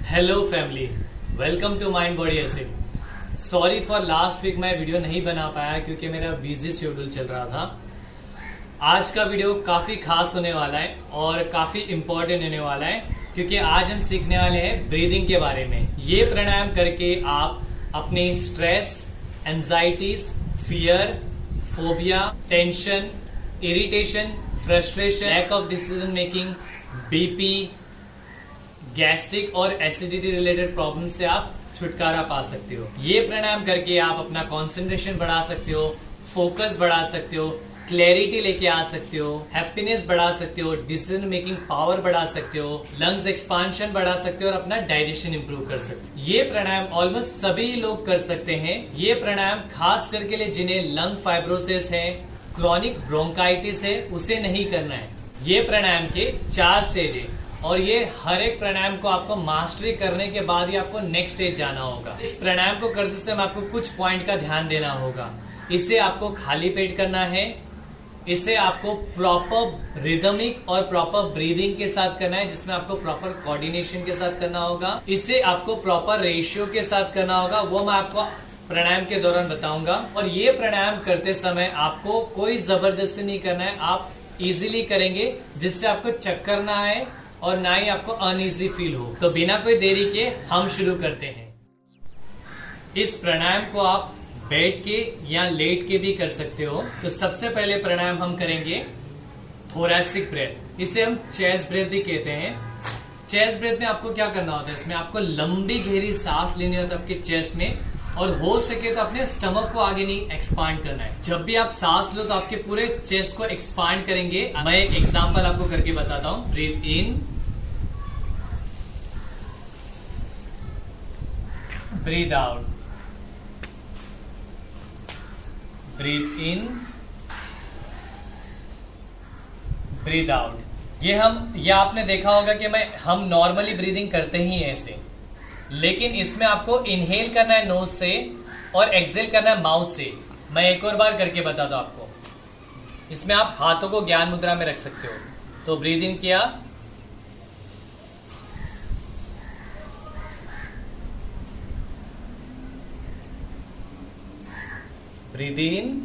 Hello family, welcome to mind body acid. Sorry for last week मैं video नहीं बना पाया क्योंकि मेरा बिजी शेड्यूल चल रहा था। आज का वीडियो काफी खास होने वाला है और काफी इम्पोर्टेंट होने वाला है क्योंकि आज हम सीखने वाले हैं ब्रीदिंग के बारे में। ये प्राणायाम करके आप अपने stress, anxieties, fear, phobia, tension, irritation, frustration, lack of decision making, BP, gastric और एसिडिटी रिलेटेड प्रॉब्लम से आप छुटकारा पा सकते हो। ये प्राणायाम करके आप अपना कंसंट्रेशन बढ़ा सकते हो, फोकस बढ़ा सकते हो, क्लैरिटी लेके आ सकते हो, हैप्पीनेस बढ़ा सकते हो, डिसीजन मेकिंग पावर बढ़ा सकते हो, लंग्स एक्सपांशन बढ़ा सकते हो और अपना डाइजेशन इंप्रूव कर सकते हो। ये प्राणायाम ऑलमोस्ट सभी लोग कर सकते हैं। ये प्राणायाम खास करके लिए जिन्हें लंग फाइब्रोसिस है, क्रॉनिक ब्रोंकाइटिस है, उसे नहीं करना है। ये प्राणायाम के 4 स्टेज है और ये हर एक प्राणायाम को आपको मास्टरी करने के बाद ही आपको नेक्स्ट स्टेज जाना होगा। इस प्राणायाम को करते समय आपको कुछ पॉइंट का ध्यान देना होगा। इसे आपको खाली पेट करना है, इसे आपको प्रॉपर रिदमिक और प्रॉपर ब्रीदिंग के साथ करना है, जिसमें आपको प्रॉपर कोऑर्डिनेशन के साथ करना होगा। इसे आपको प्रॉपर रेशियो के साथ करना होगा, वो मैं आपको प्राणायाम के दौरान बताऊंगा। और ये प्राणायाम करते समय आपको कोई जबरदस्ती नहीं करना है, आप इजीली करेंगे जिससे आपको चक्कर ना आए और ना ही आपको अनईजी फील हो। तो बिना कोई देरी के हम शुरू करते हैं। इस प्राणायाम को आप बैठ के या लेट के भी कर सकते हो। तो सबसे पहले प्राणायाम हम करेंगे थोरैसिक ब्रेथ। इसे हम चेस्ट ब्रेथ भी कहते हैं। चेस्ट ब्रेथ में आपको क्या करना होता है, इसमें आपको लंबी गहरी सांस लेनी होती है आपके चेस्ट में, और हो सके तो अपने स्टमक को आगे नहीं एक्सपांड करना है। जब भी आप सांस लो तो आपके पूरे चेस्ट को एक्सपांड करेंगे। मैं एक एग्जांपल आपको करके बताता हूं। Breathe in, breathe out, breathe in, breathe out. ये आपने देखा होगा कि हम नॉर्मली ब्रीदिंग करते ही हैं ऐसे, लेकिन इसमें आपको इनहेल करना है नोज से और एक्सहेल करना है माउथ से। मैं एक और बार करके बताता हूं आपको। इसमें आप हाथों को ज्ञान मुद्रा में रख सकते हो। तो ब्रीद इन किया, ब्रीद इन,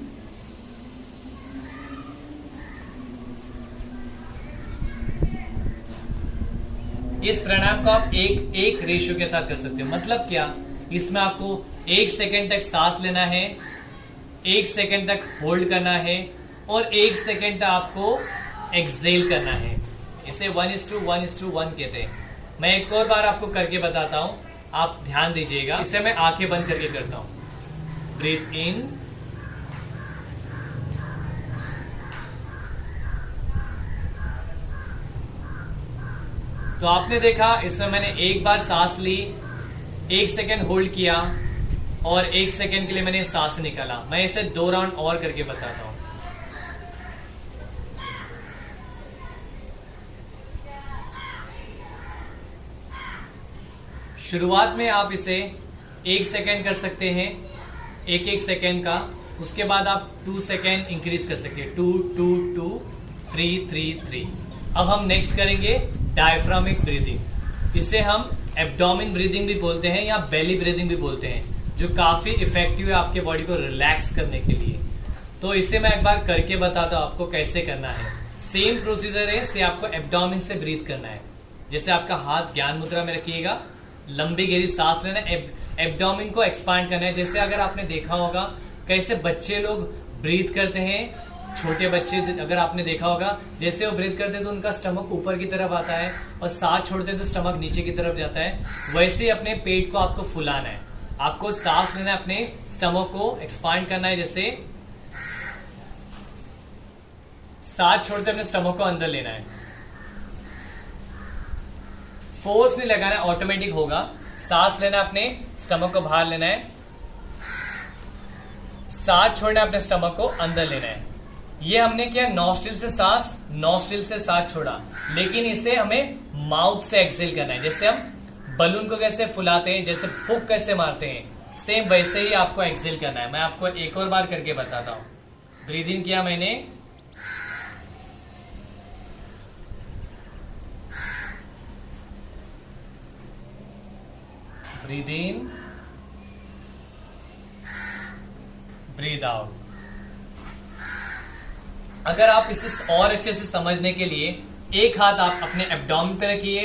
इस प्राणायाम को आप एक रेशियो के साथ कर सकते हो। मतलब क्या, इसमें आपको 1 सेकेंड तक सांस लेना है, 1 सेकेंड तक होल्ड करना है और 1 सेकेंड तक आपको एक्सहेल करना है। इसे 1:1:1 कहते हैं। मैं एक और बार आपको करके बताता हूं, आप ध्यान दीजिएगा। इसे मैं आंखें बंद करके करता हूं। ब्रीथ इन, तो आपने देखा इसमें मैंने एक बार सांस ली, 1 सेकेंड होल्ड किया और 1 सेकेंड के लिए मैंने सांस निकाला। मैं इसे 2 राउंड और करके बताता हूं। शुरुआत में आप इसे 1 सेकेंड कर सकते हैं, 1 सेकेंड का। उसके बाद आप 2 सेकेंड इंक्रीज कर सकते हैं, 2 2 2 3 3 3। अब हम नेक्स्ट करेंगे डायफ्रामिक ब्रीदिंग। इसे हम एब्डोमेन ब्रीदिंग भी बोलते हैं या बेली ब्रीदिंग भी बोलते हैं, जो काफी इफेक्टिव है आपके बॉडी को रिलैक्स करने के लिए। तो इसे मैं एक बार करके बताता हूं आपको कैसे करना है। सेम प्रोसीजर है, से आपको एब्डोमेन से ब्रीथ करना है। जैसे आपका हाथ ज्ञान मुद्रा में रखिएगा, लंबी गहरी सांस लेना है, एब्डोमेन को एक्सपांड करना है। जैसे अगर आपने देखा होगा कैसे बच्चे लोग ब्रीथ करते हैं, छोटे बच्चे अगर आपने देखा होगा, जैसे वो ब्रीथ करते हैं तो उनका स्टमक ऊपर की तरफ आता है और सांस छोड़ते हैं तो स्टमक नीचे की तरफ जाता है। वैसे ही अपने पेट को आपको फुलाना है, आपको सांस लेना है, अपने स्टमक को एक्सपांड करना है। जैसे सांस छोड़ते अपने स्टमक को अंदर लेना है, फोर्स नहीं लगाना है, ऑटोमेटिक होगा। सांस लेना, अपने स्टमक को बाहर लेना है, सांस छोड़ना, अपने स्टमक को अंदर लेना है। ये हमने किया नॉस्ट्रिल से सांस, नॉस्ट्रिल से सांस छोड़ा, लेकिन इसे हमें माउथ से एक्सहेल करना है। जैसे हम बलून को कैसे फुलाते हैं, जैसे फूक कैसे मारते हैं, सेम वैसे ही आपको एक्सहेल करना है। मैं आपको एक और बार करके बताता हूं। ब्रीद इन किया मैंने, ब्रीद इन, ब्रीद आउट। अगर आप इसे और अच्छे से समझने के लिए एक हाथ आप अपने एब्डोमेन पे रखिए,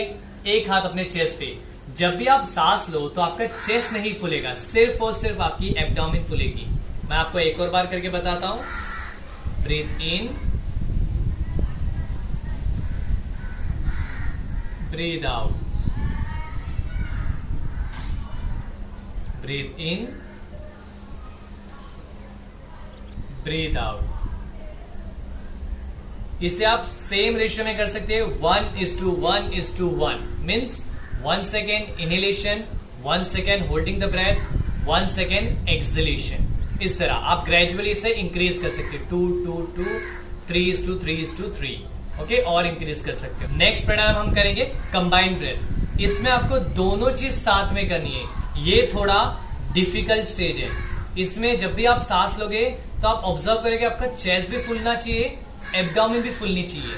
एक हाथ अपने चेस्ट पे। जब भी आप सांस लो तो आपका चेस्ट नहीं फूलेगा, सिर्फ और सिर्फ आपकी एब्डोमेन फूलेगी। मैं आपको एक और बार करके बताता हूं। Breathe in, breathe out, breathe in, breathe out. इसे आप सेम रेशियो में कर सकते हैं, 1:1:1 means 1 second inhalation, 1 second holding the breath, 1 second exhalation. इस तरह आप ग्रेजुअली इसे इंक्रीज कर सकते हैं, 2:2:2, 3:3:3, ओके, और इंक्रीज कर सकते हो। नेक्स्ट प्राणायाम हम करेंगे कंबाइंड ब्रेथ। इसमें आपको दोनों चीज साथ में करनी है। ये थोड़ा डिफिकल्ट स्टेज है। इसमें जब भी आप सांस लोगे तो आप ऑब्जर्व करेंगे आपका चेस्ट भी फूलना चाहिए, एब्डोमेन भी फूलनी चाहिए।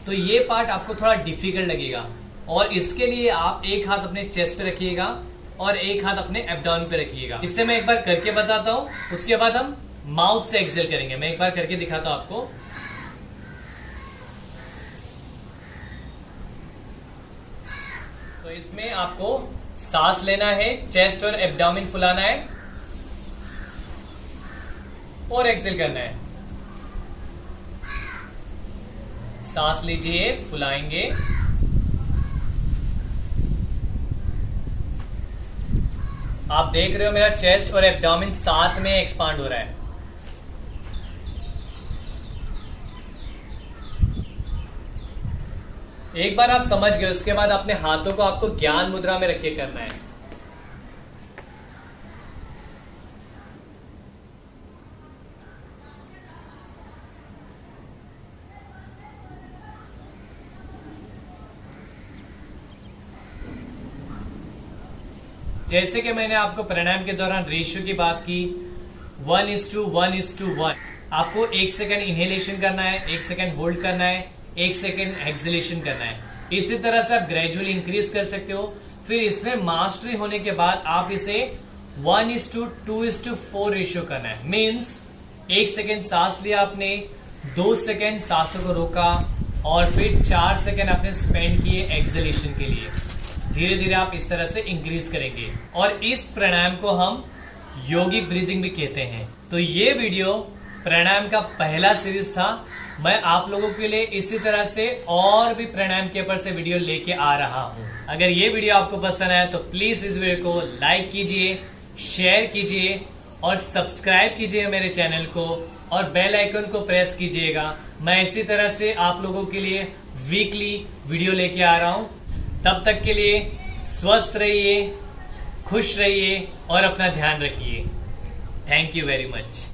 तो ये पार्ट आपको थोड़ा डिफिकल्ट लगेगा, और इसके लिए आप एक हाथ अपने चेस्ट पे रखिएगा और एक हाथ अपने एब्डोमेन पे रखिएगा। इससे मैं एक बार करके बताता हूं, उसके बाद हम माउथ से एक्सहेल करेंगे। मैं एक बार करके दिखाता हूं आपको। तो इसमें आपको सांस लेना है, चेस्ट और एब्डोमेन फुलाना है और एक्सहेल करना है। सांस लीजिए, फुलाएंगे, आप देख रहे हो मेरा चेस्ट और एब्डोमेन साथ में एक्सपांड हो रहा है। एक बार आप समझ गए, उसके बाद अपने हाथों को आपको ज्ञान मुद्रा में रख के करना है। जैसे कि मैंने आपको प्राणायाम के दौरान रेशियो की बात की, 1:1:1। आपको 1 सेकेंड इनहेलेशन करना है, 1 सेकेंड होल्ड करना है, 1 सेकेंड एक्सहेलेशन करना है। इसी तरह से आप ग्रेजुअली इंक्रीज कर सकते हो। फिर इसमें मास्टरी होने के बाद आप इसे 1:2:4 रेशियो करना है। मीन्स 1 सेकेंड सांस लिया आपने, 2 सेकेंड सांसों को रोका, और फिर 4 सेकेंड आपने स्पेंड किए एक्सहेलेशन के लिए। धीरे धीरे आप इस तरह से इंक्रीज करेंगे, और इस प्राणायाम को हम योगिक ब्रीदिंग भी कहते हैं। तो ये वीडियो प्राणायाम का पहला सीरीज था। मैं आप लोगों के लिए इसी तरह से और भी प्राणायाम के ऊपर से वीडियो लेके आ रहा हूं। अगर ये वीडियो आपको पसंद आया तो प्लीज इस वीडियो को लाइक कीजिए, शेयर कीजिए और सब्सक्राइब कीजिए मेरे चैनल को, और बेल आइकन को प्रेस कीजिएगा। मैं इसी तरह से आप लोगों के लिए वीकली वीडियो लेके आ रहा हूं। तब तक के लिए स्वस्थ रहिए, खुश रहिए और अपना ध्यान रखिए। Thank you very much.